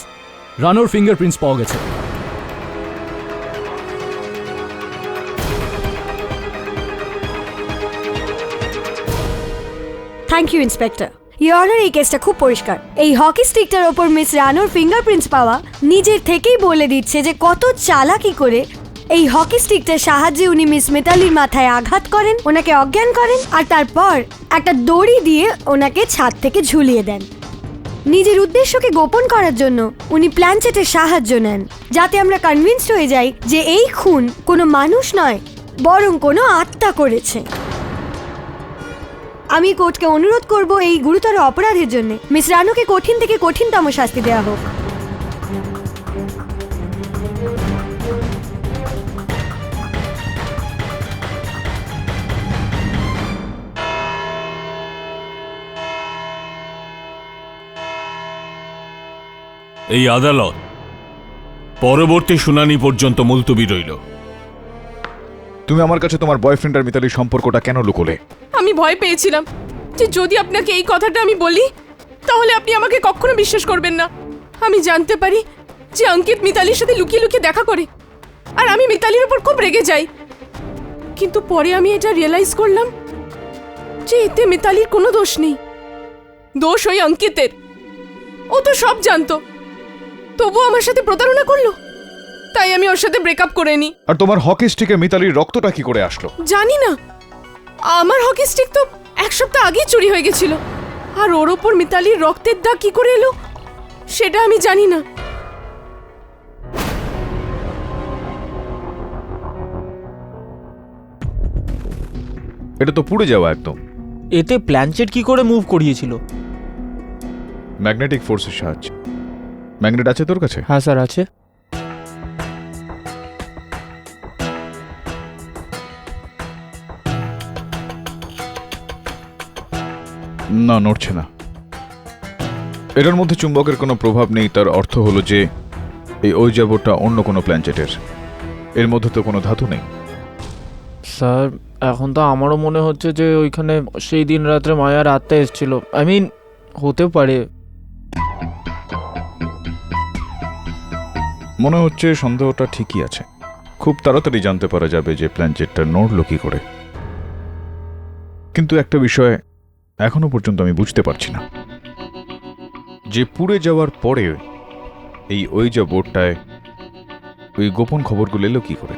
রানোর ফিঙ্গারপ্রিন্টস পাওয়া গেছে। Thank you inspector. Your honour, এই কেসটা খুব পরিষ্কার। এই হকি স্টিকটার ওপর মিস রানোর ফিঙ্গারপ্রিন্টস পাওয়া নিজের থেকেই বলে দিচ্ছে যে কত চালাকি করে এই হকি স্টিকটার সাহায্যে উনি মিস মিতালির মাথায় আঘাত করেন, ওনাকে অজ্ঞান করেন, আর তারপর একটা দড়ি দিয়ে ওনাকে ছাদ থেকে ঝুলিয়ে দেন। নিজের উদ্দেশ্যকে গোপন করার জন্য উনি প্ল্যানচেটের সাহায্য নেন, যাতে আমরা কনভিন্সড হয়ে যাই যে এই খুন কোনো মানুষ নয়, বরং কোনো আত্মা করেছে। আমি কোর্টকে অনুরোধ করব এই গুরুতর অপরাধের জন্য মিস রানুকে কঠিন থেকে কঠিনতম শাস্তি দেওয়া হোক। এই আদালত পরবর্তী শুনানি পর্যন্ত মুলতবি রইল। তুমি আমার কাছে তোমার বয়ফ্রেন্ড আর মিতালির সম্পর্কটা কেন লুকোলে? আমি ভয় পেয়েছিলাম যে যদি আপনাকে এই কথাটা আমি বলি তাহলে আপনি আমাকে কখনো বিশ্বাস করবেন না। আমি জানতে পারি যে অঙ্কিত মিতালির সাথে লুকিয়ে লুকিয়ে দেখা করে, আর আমি মিতালির উপর খুব রেগে যাই। কিন্তু পরে আমি এটা রিয়েলাইজ করলাম যে এতে মিতালির কোনো দোষ নেই, দোষ ওই অঙ্কিতের। ও তো সব জানতো, তবুও আমার সাথে প্রতারণা করলো, তাই আমি ওর সাথে ব্রেকআপ করে নিই। আর তোমার হকি স্টিকে মিতালির রক্তটা কি করে আসলো? জানি না, আমার হকি স্টিক তো 1 সপ্তাহ আগেই চুরি হয়ে গেছিল, আর ওর ওপর মিতালির রক্তের দাগ কি করে এলো সেটা আমি জানি না। এটা তো পুড়ে যাওয়া একদম। এতে প্ল্যানচেট কি করে মুভ করিয়েছিল? ম্যাগনেটিক ফোর্সের সাহায্যে। ম্যাগনেট আছে তোর কাছে? হ্যাঁ স্যার, আছে। না, নড়ছে না। এটার মধ্যে চুম্বকের কোনো প্রভাব নেই। তার অর্থ হলো যে এই ঐজাবটা অন্য কোনো প্ল্যানচেটের। এর মধ্যে তো কোনো ধাতু নেই। স্যার, এখন তো আমারও মনে হচ্ছে যে ওইখানে সেই দিন রাত্রে মায়ার আত্মা এসেছিল। আই মিন, হতে পারে। মনে হচ্ছে সন্দেহটা ঠিকই আছে। খুব তাড়াতাড়ি জানতে পারা যাবে যে প্ল্যানচেটটা নড়ল কি করে। কিন্তু একটা বিষয় এখনো পর্যন্ত আমি বুঝতে পারছি না, যে পুড়ে যাওয়ার পরে এই ওইজা বোর্ডটায় ওই গোপন খবরগুলো এলো কি করে?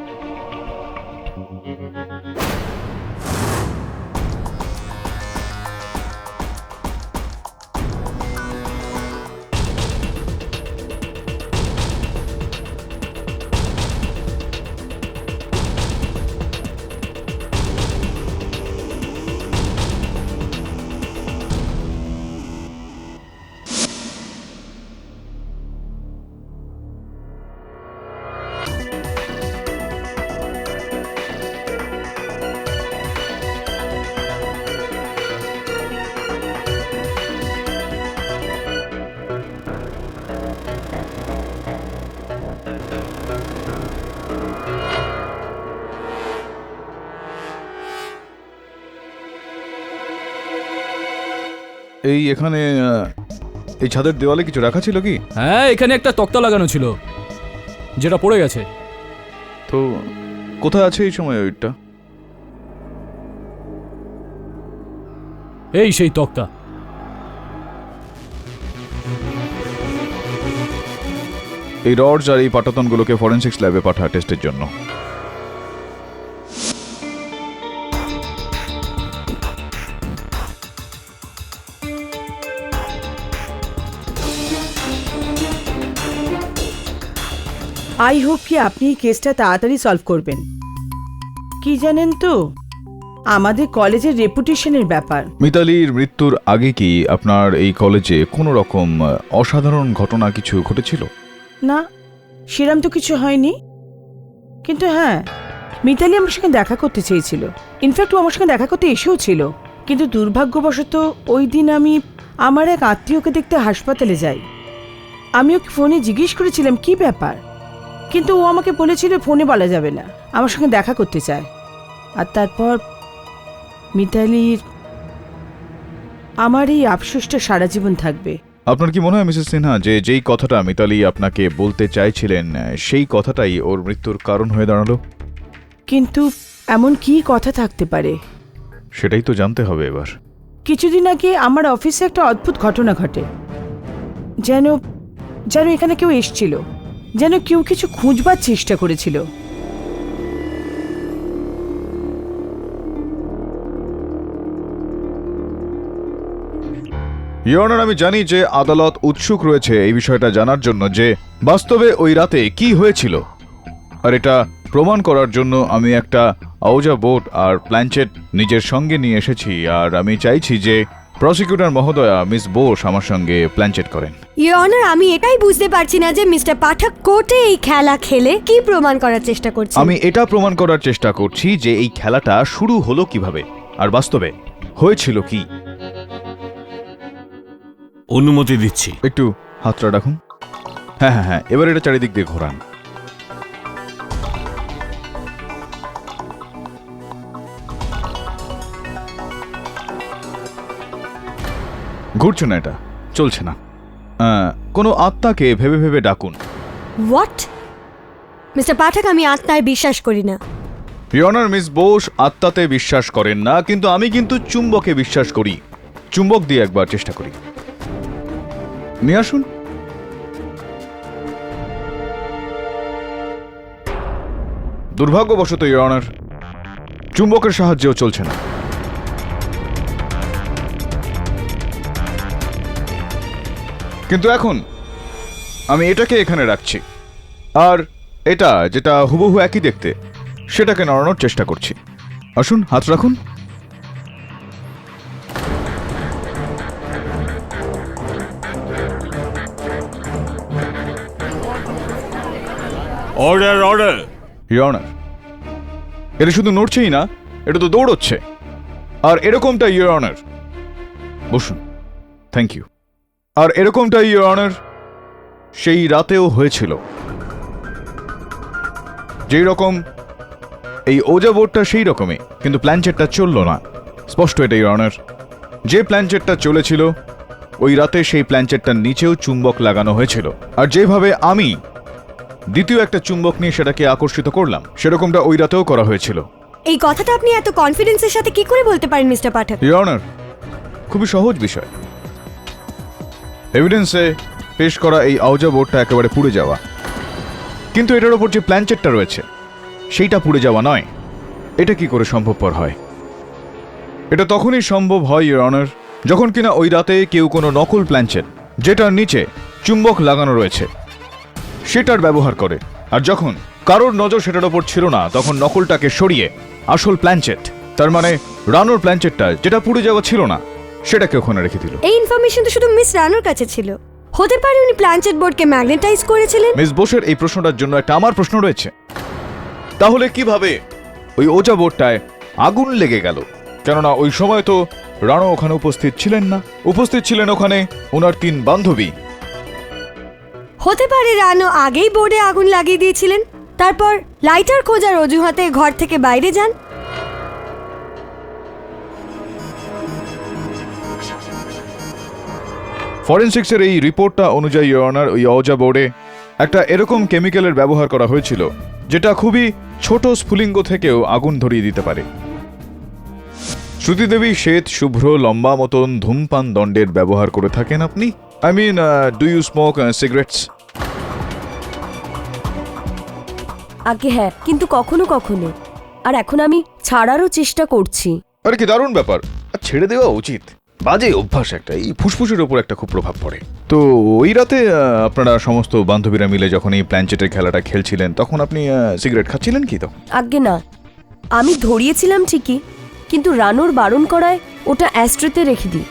এই এখানে এই ছাদের দেওয়ালে কিছু রাখা ছিল কি? হ্যাঁ, এখানে একটা তক্তা লাগানো ছিল যেটা পড়ে গেছে। তো কোথায় আছে এই সময় ওইটা? এই সেই তক্তা। এই রডস আর এই পাটাতনগুলোকে ফরেনসিক্স ল্যাবে পাঠা টেস্টের জন্য। আই হোপ কি আপনি এই কেসটা তাড়াতাড়ি সলভ করবেন। কি জানেন তো, আমাদের কলেজের রেপুটেশনের ব্যাপার। মিতালির মৃত্যুর আগে কি আপনার এই কলেজে কোনো রকম অসাধারণ ঘটনা কিছু ঘটেছিল? না, সেরম তো কিছু হয়নি, কিন্তু হ্যাঁ, মিতালি আমার সঙ্গে দেখা করতে চেয়েছিল। ইনফ্যাক্ট ও আমার সঙ্গে দেখা করতে এসেও ছিল, কিন্তু দুর্ভাগ্যবশত ওই দিন আমি আমার এক আত্মীয়কে দেখতে হাসপাতালে যাই। আমি ওকে ফোনে জিজ্ঞেস করেছিলাম কি ব্যাপার, কিন্তু ও আমাকে বলেছিল ফোনে বলা যাবে না, আমার সঙ্গে দেখা করতে চায়। আর তারপর মিতালির, আমার এই আফসোসটা সারা জীবন থাকবে। আপনার কি মনে হয় মিসেস সিনহা যে যেই কথাটা মিতালি আপনাকে বলতে চাইছিলেন সেই কথাটাই ওর মৃত্যুর কারণ হয়ে দাঁড়ালো? কিন্তু এমন কি কথা থাকতে পারে সেটাই তো জানতে হবে এবার। কিছুদিন আগে আমার অফিসে একটা অদ্ভুত ঘটনা ঘটে। যেন যেন এখানে কেউ এসছিল, যেন কেউ কিছু খুঁজবার চেষ্টা করেছিল। ইওর অনার, আমি জানি যে আদালত উৎসুক রয়েছে এই বিষয়টা জানার জন্য যে বাস্তবে ওই রাতে কি হয়েছিল, আর এটা প্রমাণ করার জন্য আমি একটা আউজা বোর্ড আর প্ল্যানচেট নিজের সঙ্গে নিয়ে এসেছি। আর আমি চাইছি যে প্রসিকিউটর মহোদয়া মিস বোস আমার সঙ্গে প্ল্যানচেট করেন। ইওর অনার, আমি এটাই বুঝতে পারছি না যে মিস্টার পাঠক কোর্টে এই খেলা খেলে কি প্রমাণ করার চেষ্টা করছে। আমি এটা প্রমাণ করার চেষ্টা করছি যে এই খেলাটা শুরু হলো কিভাবে আর বাস্তবে হয়েছিল কি। অনুমতি দিচ্ছি। একটু হাতটা রাখুন। হ্যাঁ হ্যাঁ হ্যাঁ, এবার এটা চারিদিক দিয়ে ঘোরান। ঘুরছে না, এটা চলছে না। কোনো আত্মাকে ভেবে ভেবে ডাকুন। হোয়াট? মিস্টার পাঠক, আমি আত্মায় বিশ্বাস করি না। ইওর অনার, মিস বোস আত্মাতে বিশ্বাস করেন না, কিন্তু আমি কিন্তু চুম্বকে বিশ্বাস করি। চুম্বক দিয়ে একবার চেষ্টা করি। নিয়ে আসুন। দুর্ভাগ্যবশত ইওর অনার, চুম্বকের সাহায্যেও চলছে না। কিন্তু এখন আমি এটাকে এখানে রাখছি, আর এটা যেটা হুবহু একই দেখতে সেটাকে নড়ানোর চেষ্টা করছি। আসুন, হাত রাখুন। Order order. ইওর অনার, এটা শুধু নড়ছেই না, এটা তো দৌড়চ্ছে। আর এরকমটা ইওর অনার, বসুন। Thank you. আর এরকমটা ইওর অনার সেই রাতেও হয়েছিল। যেই রকম এই ওজা বোর্ডটা সেই রকমই, কিন্তু প্ল্যানচেটটা চলল না। স্পষ্ট এটা ইওর অনার। যে প্ল্যানচেটটা চলেছিল ওই রাতে সেই প্ল্যানচেটটার নিচেও চুম্বক লাগানো হয়েছিল। আর যেভাবে আমি দ্বিতীয় একটা চুম্বক নিয়ে সেটাকে আকর্ষিত করলাম, সেরকমটা ওই রাতেও করা হয়েছিল। এই কথাটা আপনি এত কনফিডেন্সের সাথে কি করে বলতে পারেন মিস্টার পাঠক? ইওর অনার, খুবই সহজ বিষয়। এভিডেন্সে পেশ করা এই আউজা বোর্ডটা একেবারে পুড়ে যাওয়া, কিন্তু এটার ওপর যে প্ল্যানচেটটা রয়েছে সেইটা পুড়ে যাওয়া নয়। এটা কি করে সম্ভবপর হয়? এটা তখনই সম্ভব হয় ইওর অনার, যখন কিনা ওই রাতে কেউ কোনো নকল প্ল্যানচেট যেটার নিচে চুম্বক লাগানো রয়েছে সেটার ব্যবহার করে। আর যখন কারোর নজর সেটার ওপর ছিল না, তখন নকলটাকে সরিয়ে আসল প্ল্যানচেট, তার মানে রানোর প্ল্যানচেটটা যেটা পুড়ে যাওয়া ছিল না, সেটাকে ওখানে রেখে দিল। এই ইনফরমেশন তো শুধু মিস রানোর কাছে ছিল। হতে পারে উনি প্ল্যানচেট বোর্ডকে ম্যাগনেটাইজ করেছিলেন। মিস বোসের এই প্রশ্নটার জন্য একটা আমার প্রশ্ন রয়েছে। তাহলে কিভাবে ওই ওজা বোর্ডটায় আগুন লেগে গেল? কেননা ওই সময় তো রানো ওখানে উপস্থিত ছিলেন না। উপস্থিত ছিলেন ওখানে ওনার 3 বান্ধবী। হতে পারে রানো আগেই বোর্ডে আগুন লাগিয়ে দিয়েছিলেন, তারপর লাইটার খোঁজার অজুহাতে ঘর থেকে বাইরে যান। ফরেনসিক্সের এই রিপোর্টটা অনুযায়ী ইওর অনার, ওই অজা বোর্ডে একটা এরকম কেমিক্যালের ব্যবহার করা হয়েছিল যেটা খুবই ছোট স্ফুলিঙ্গ থেকেও আগুন ধরিয়ে দিতে পারে। শ্রুতি দেবী শ্বেত, শুভ্র, লম্বা মতন ধূমপান দণ্ডের ব্যবহার করে থাকেন আপনি? I mean, do you smoke cigarettes? আগে হ্যাঁ, কিন্তু কখনো কখনো। আর এখন আমি ছাড়ারও চেষ্টা করছি। আরে কি দারুণ ব্যাপার! ছেড়ে দেওয়া উচিত, বাজে অভ্যাস একটা, এই ফুসফুসের ওপর একটা খুব প্রভাব পড়ে। তো ওই রাতে আপনারা সমস্ত বান্ধবীরা মিলে যখন এই প্ল্যানচেটের খেলাটা খেলছিলেন তখন আপনি সিগারেট খাচ্ছিলেন কি? তো আগে না, আমি ধরিয়েছিলাম ঠিকই, কিন্তু রানুর বারণ করায় ওটা অ্যাস্ট্রেতে রেখে দিই।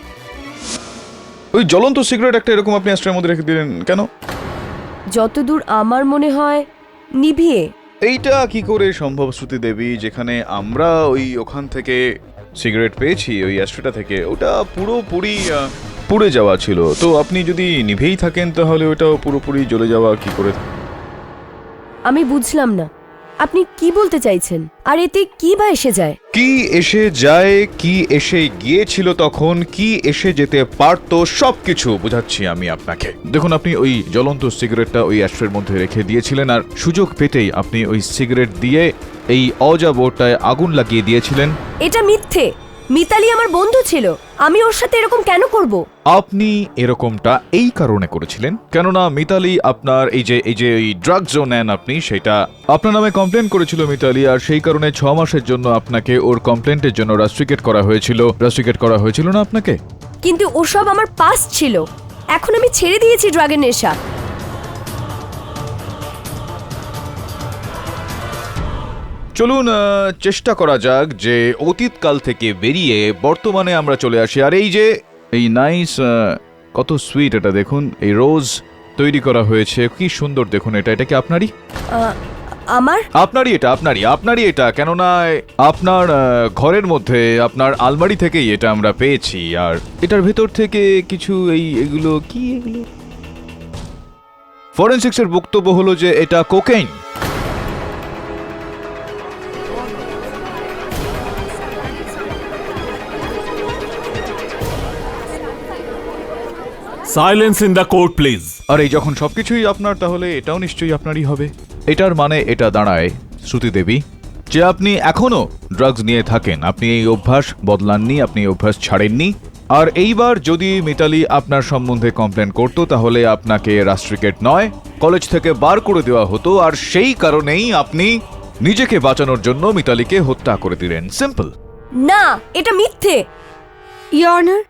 ওই জ্বলন্ত সিগারেট একটা এরকম আপনি অ্যাস্ট্রের মধ্যে রেখে দিলেন কেন? যতদূর আমার মনে হয় নিভিয়ে। এইটা কি করে সম্ভব শ্রুতি দেবী, যেখানে আমরা ওখান থেকে সিগারেট পেয়েছি ওই অ্যাস্ট্রেটা থেকে, ওটা পুরোপুরি পুড়ে যাওয়া ছিল। তো আপনি যদি নিভেই থাকেন তাহলে ওটাও পুরোপুরি জ্বলে যাওয়া কি করে? আমি বুঝলাম না আপনি কি বলতে চাইছেন, আর এতে কি বা এসে যায়? কি এসে যায়, কি এসে গিয়েছিল তখন, কি এসে যেতে পারতো, সবকিছু বোঝাচ্ছি আমি আপনাকে। দেখুন, আপনি ওই জ্বলন্ত সিগারেটটা ওই অ্যাস্ট্রের মধ্যে রেখে দিয়েছিলেন, আর সুযোগ পেতেই আপনি ওই সিগারেট দিয়ে এই অজা বোর্ডটায় আগুন লাগিয়ে দিয়েছিলেন। এটা মিথ্যে। মিতালি আমার বন্ধু ছিল, আমি ওর সাথে এরকম কেন করব? আপনি এরকমটা এই কারণে করেছিলেন কেননা মিতালি আপনার এই যে ওই ড্রাগসও নেন আপনি, সেটা আপনার নামে কমপ্লেন করেছিল মিতালি, আর সেই কারণে 6 মাসের জন্য আপনাকে ওর কমপ্লেন্টের জন্য রাস্ট্রিকেট করা হয়েছিল না আপনাকে? কিন্তু ওসব আমার পাস্ট ছিল, এখন আমি ছেড়ে দিয়েছি ড্রাগের নেশা। চলুন চেষ্টা করা যাক যে অতীতকাল থেকে বেরিয়ে বর্তমানে আমরা চলে আসি। আর এই নাইস, কত সুইট এটা দেখুন, এই রোজ তৈরি করা হয়েছে, কি সুন্দর দেখুন। এটা কি আপনারই? আপনারই এটা, কেননা আপনার ঘরের মধ্যে আপনার আলমারি থেকেই এটা আমরা পেয়েছি। আর এটার ভেতর থেকে কিছু এগুলো ফরেনসিক্সের বক্তব্য হলো যে এটা cocaine. Silence in the court please. আর এই যখন সবকিছুই আপনার, তাহলে এটাও নিশ্চয়ই আপনারই হবে। এটার মানে এটা দাঁড়ায় শ্রুতি দেবী যে আপনি এখনো ড্রাগস নিয়ে থাকেন, আপনি এই অভ্যাস বদলাননি, আপনি এই অভ্যাস ছাড়েননি। আর এইবার যদি মিতালি আপনার সম্বন্ধে কমপ্লেন করতো তাহলে আপনাকে রাস্ট্রিকেট নয়, কলেজ থেকে বার করে দেওয়া হতো। আর সেই কারণেই আপনি নিজেকে বাঁচানোর জন্য মিতালিকে হত্যা করে দিলেন। সিম্পল। না, এটা মিথ্যে। ইওর অনার,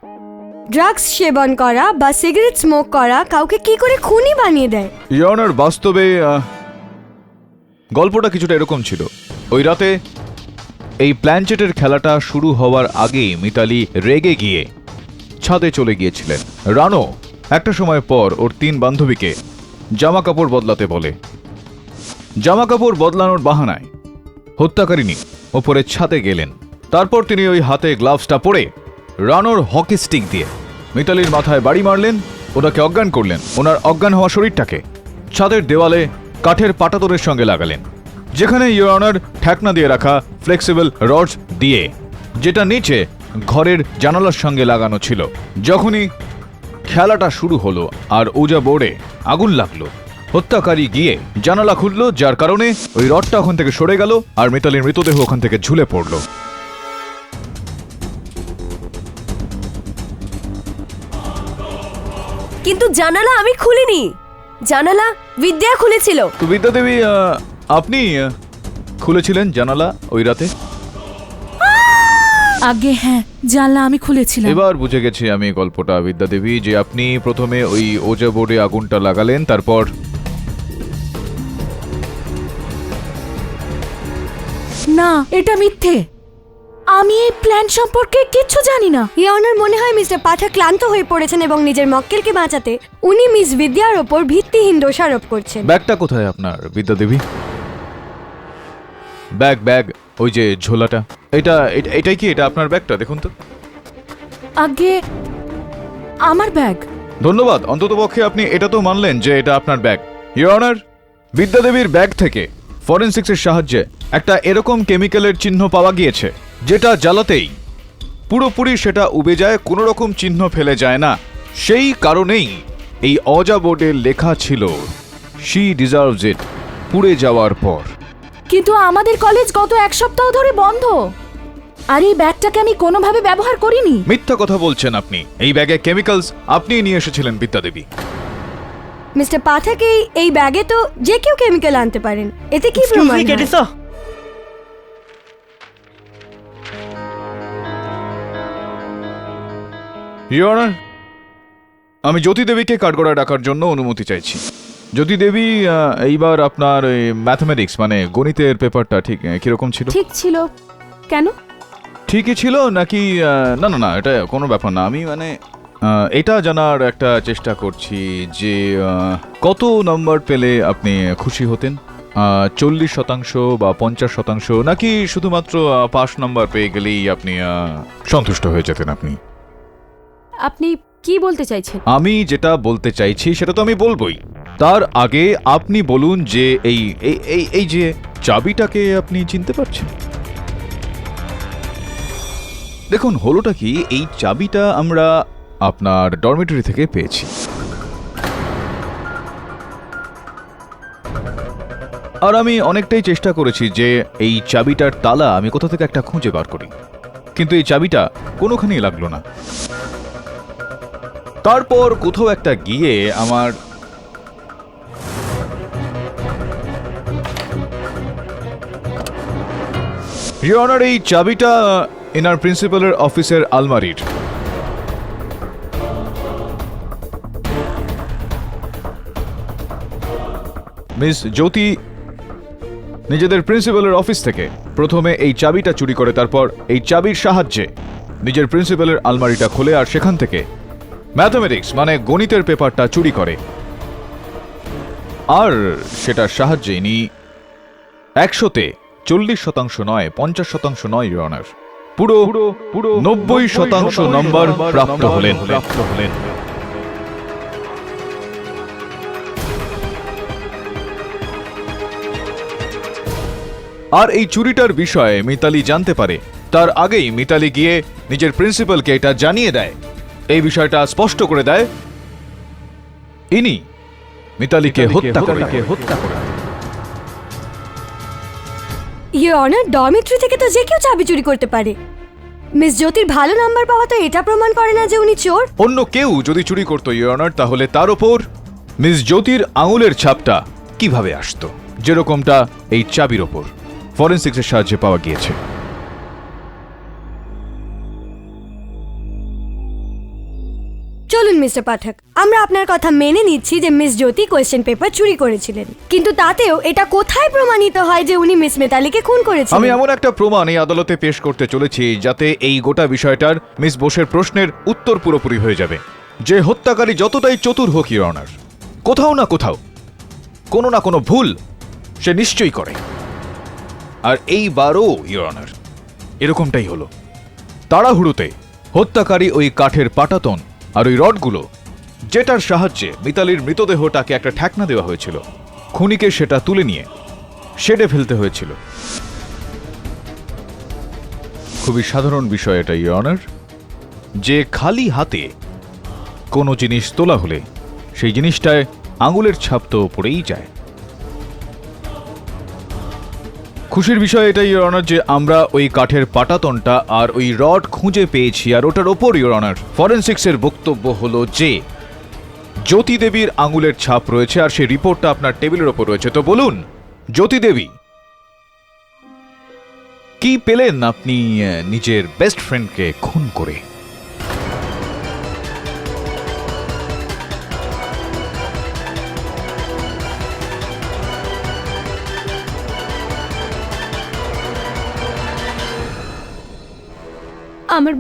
ড্রাগস সেবন করা বা সিগারেট স্মোক করা কাউকে কি করে খুনি বানিয়ে দেয়? ইওর অনার, বাস্তবে গল্পটা কিছুটা এরকম ছিল। ওই রাতে এই প্ল্যানচেটের খেলাটা শুরু হওয়ার আগে মিতালি রেগে গিয়ে ছাদে চলে গিয়েছিলেন। রানো একটা সময় পর ওর 3 বান্ধবীকে জামা কাপড় বদলাতে বলে। জামা কাপড় বদলানোর বাহানায় হত্যাকারিনী ওপরে ছাদে গেলেন। তারপর তিনি ওই হাতে গ্লাভসটা পরে রানোর হকি স্টিক দিয়ে মিতালির মাথায় বাড়ি মারলেন, ওনাকে অজ্ঞান করলেন। ওনার অজ্ঞান হওয়া শরীরটাকে ছাদের দেওয়ালে কাঠের পাটাতনের সঙ্গে লাগালেন, যেখানে ইওর অনার ঠেকনা দিয়ে রাখা ফ্লেক্সিবল রডস দিয়ে, যেটা নিচে ঘরের জানালার সঙ্গে লাগানো ছিল। যখনই খেলাটা শুরু হলো আর ওজা বোর্ডে আগুন লাগলো, হত্যাকারী গিয়ে জানালা খুললো, যার কারণে ওই রডটা ওখান থেকে সরে গেল আর মিতালির মৃতদেহ ওখান থেকে ঝুলে পড়ল। কিন্তু জানালা আমি খুলিনি, জানালা বিদ্যা খুলেছিল। তো বিদ্যা দেবী, আপনি খুলেছিলেন জানালা ওই রাতে? আগে হ্যাঁ, জানলা আমি খুলেছিলাম। এবার বুঝে গেছি আমি গল্পটা বিদ্যা দেবী, যে আপনি প্রথমে ওই ওজা বোর্ডে আগুনটা লাগালেন, তারপর না, এটা মিথ্যে। আমি এই প্ল্যান সম্পর্কে কিচ্ছু জানি না। ইওর অনার, মনে হয় মিস্টার পাঠক ক্লান্ত হয়ে পড়েছেন এবং নিজের মক্কেলকে বাঁচাতে উনি মিস বিদ্যার ওপর ভিত্তিহীন দোষারোপ করছেন। ব্যাগটা কোথায় আপনার বিদ্যা দেবী? ব্যাগ ওই যে ঝোলাটা, এটাই কি? এটা আপনার ব্যাগটা? দেখুন তো। আগে আমার ব্যাগ। ধন্যবাদ, অন্ততপক্ষে আপনি এটা তো মানলেন যে এটা আপনার ব্যাগ। ইওর অনার, বিদ্যা দেবীর ব্যাগ থেকে ফরেনসিক্সের সাহায্যে একটা এরকম কেমিক্যালের চিহ্ন পাওয়া গিয়েছে, যেটা জ্বালাতেই পুরোপুরি সেটা উবে যায়, কোনো রকম চিহ্ন ফেলে যায় না। সেই কারণেই এই অজা বোর্ডে লেখা ছিল শি ডিজার্ভস ইট পুড়ে যাওয়ার পর। কিন্তু আমাদের কলেজ গত এক সপ্তাহ ধরে বন্ধ, আর এই ব্যাগটাকে আমি কোনোভাবে ব্যবহার করিনি। মিথ্যা কথা বলছেন আপনি। এই ব্যাগে কেমিক্যালস আপনি নিয়ে এসেছিলেন বিদ্যাদেবী। মিস্টার পাঠক, এই ব্যাগে তো যে কেউ কেমিক্যাল আনতে পারেন, এতে কি প্রমাণ হয়? ইওর অনার, আমি জ্যোতি দেবীকে কাঠগড়ায় ডাকার জন্য অনুমতি চাইছি। জ্যোতি দেবী, এইবার আপনার ওই ম্যাথমেটিক্স মানে গণিতের পেপারটা ঠিক কিরকম ছিল? ঠিক ছিল। কেন? ঠিকই ছিল নাকি? না না না, এটা কোনো ব্যাপার না। আমি মানে এটা জানার একটা চেষ্টা করছি যে কত নম্বর পেলে আপনি খুশি হতেন? 40% বা 50%, নাকি শুধুমাত্র 5 নম্বর পেয়ে গেলেই আপনি সন্তুষ্ট হয়ে যেতেন? আপনি কি বলতে চাইছেন? আমি যেটা বলতে চাইছি সেটা তো আমি বলবোই। তার আগে আপনি বলুন যে এই এই এই এই যে চাবিটাকে আপনি চিনতে পারছেন? দেখুন, হলোটা কি, এই চাবিটা আমরা আপনার ডরমিটরি থেকে পেয়েছি। আর আমি অনেকটাই চেষ্টা করেছি যে এই চাবিটার তালা আমি কোথা থেকে একটা খুঁজে বার করি, কিন্তু এই চাবিটা কোনোখানেই লাগলো না। তারপর কোথাও একটা গিয়ে আমার ইওর অনার, এই চাবিটা এনার প্রিন্সিপালের অফিসের আলমারির। মিস জ্যোতি নিজেদের প্রিন্সিপালের অফিস থেকে প্রথমে এই চাবিটা চুরি করে, তারপর এই চাবির সাহায্যে নিজের প্রিন্সিপালের আলমারিটা খোলে আর সেখান থেকে ম্যাথমেটিক্স মানে গণিতের পেপারটা চুরি করে। আর সেটার সাহায্যে ইনি 100-তে 40% নয়, 50% নয় ইওর অনার, পুরো 90% নম্বর প্রাপ্ত হলেন। আর এই চুরিটার বিষয়ে মিতালি জানতে পারে তার আগেই মিতালি গিয়ে নিজের প্রিন্সিপালকে এটা জানিয়ে দেয়। এই বিষয়টা স্পষ্ট করে দেয় ইনি মিতালিকে হত্যা করে। ইওর অনার, ডরমিটরি থেকে তো যে কেউ চাবি চুরি করতে পারে। মিস জ্যোতির ভালো নাম্বার পাওয়া তো এটা প্রমাণ করে না যে উনি চোর। অন্য কেউ যদি চুরি করতো ইওর অনার, তাহলে তার ওপর মিস জ্যোতির আঙুলের ছাপটা কিভাবে আসতো, যেরকমটা এই চাবির ওপর ফরেনসিক্সের সাহায্যে পাওয়া গিয়েছে। চলুন মিস্টার পাঠক, আমরা আপনার কথা মেনে নিচ্ছি যে মিস জ্যোতি কোয়েশ্চেন পেপার চুরি করেছিলেন, কিন্তু তাতেও এটা কোথায় প্রমাণিত হয় যে উনি মিস মিতালিকে খুন করেছিলেন? আমি এমন একটা প্রমাণ এই আদালতে পেশ করতে চলেছি যাতে এই গোটা বিষয়টার মিস বোসের প্রশ্নের উত্তর পুরোপুরি হয়ে যাবে। যে হত্যাকারী যতটাই চতুর হোক ইওর অনার, কোথাও না কোথাও কোনো না কোনো ভুল সে নিশ্চয়ই করে। আর এইবারও ইওর অনার এরকমটাই হলো। তাড়াহুড়োতে হত্যাকারী ওই কাঠের পাটাতন আর ওই রডগুলো, যেটার সাহায্যে মিতালির মৃতদেহটাকে একটা ঠেকনা দেওয়া হয়েছিল, খুনিকে সেটা তুলে নিয়ে শেডে ফেলতে হয়েছিল। খুবই সাধারণ বিষয় এটা ইওর অনার, যে খালি হাতে কোনো জিনিস তোলা হলে সেই জিনিসটায় আঙুলের ছাপ তো পড়েই যায়। খুশির বিষয় এটাই ইওর অনার যে আমরা ওই কাঠের পাটাতনটা আর ওই রড খুঁজে পেয়েছি, আর ওটার ওপর ইওর অনার ফরেনসিক্সের বক্তব্য হলো যে জ্যোতি দেবীর আঙুলের ছাপ রয়েছে, আর সেই রিপোর্টটা আপনার টেবিলের ওপর রয়েছে। তো বলুন জ্যোতি দেবী, কি পেলেন আপনি নিজের বেস্ট ফ্রেন্ডকে খুন করে? আমার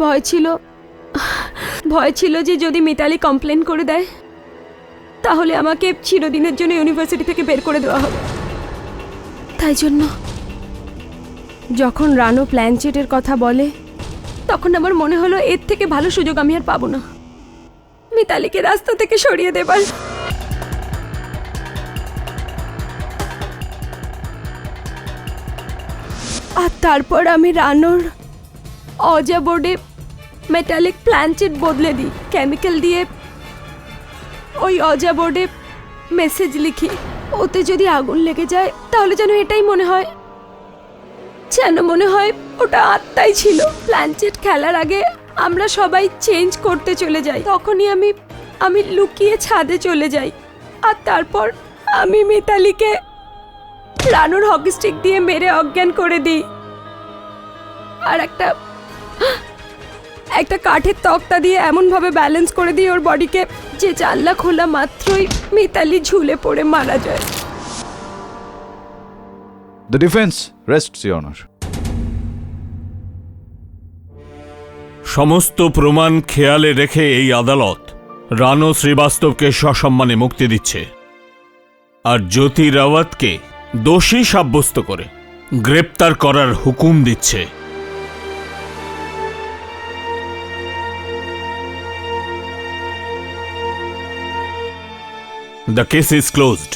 ভয় ছিল যে যদি মিতালি কমপ্লেন করে দেয় তাহলে আমাকে চিরদিনের জন্য ইউনিভার্সিটি থেকে বের করে দেওয়া হবে। তাই জন্য যখন রানো প্ল্যানচেটের কথা বলে তখন আমার মনে হলো এর থেকে ভালো সুযোগ আমি আর পাবো না মিতালিকে রাস্তা থেকে সরিয়ে দেবার। আর তারপর আমি রানোর অজা বোর্ডে মেটালিক প্ল্যানচেট বদলে দিই, কেমিক্যাল দিয়ে ওই অজা বোর্ডে মেসেজ লিখি, ওতে যদি আগুন লেগে যায় তাহলে যেন এটাই মনে হয়, যেন মনে হয় ওটা আত্মাই ছিল। প্ল্যানচেট খেলার আগে আমরা সবাই চেঞ্জ করতে চলে যাই, তখনই আমি লুকিয়ে ছাদে চলে যাই, আর তারপর আমি মিতালিকে রানুর হকি স্টিক দিয়ে মেরে অজ্ঞান করে দিই, আর একটা কাঠের তক্তা দিয়ে এমনভাবে ব্যালেন্স করে দিই ওর বডিকে যে জানলা খোলা মাত্রই মিতালি ঝুলে পড়ে মারা যায়। The defence রেস্টস your honour. সমস্ত প্রমাণ খেয়ালে রেখে এই আদালত রানো শ্রীবাস্তবকে সসম্মানে মুক্তি দিচ্ছে আর জ্যোতি রাওয়াতকে দোষী সাব্যস্ত করে গ্রেপ্তার করার হুকুম দিচ্ছে। The case is closed.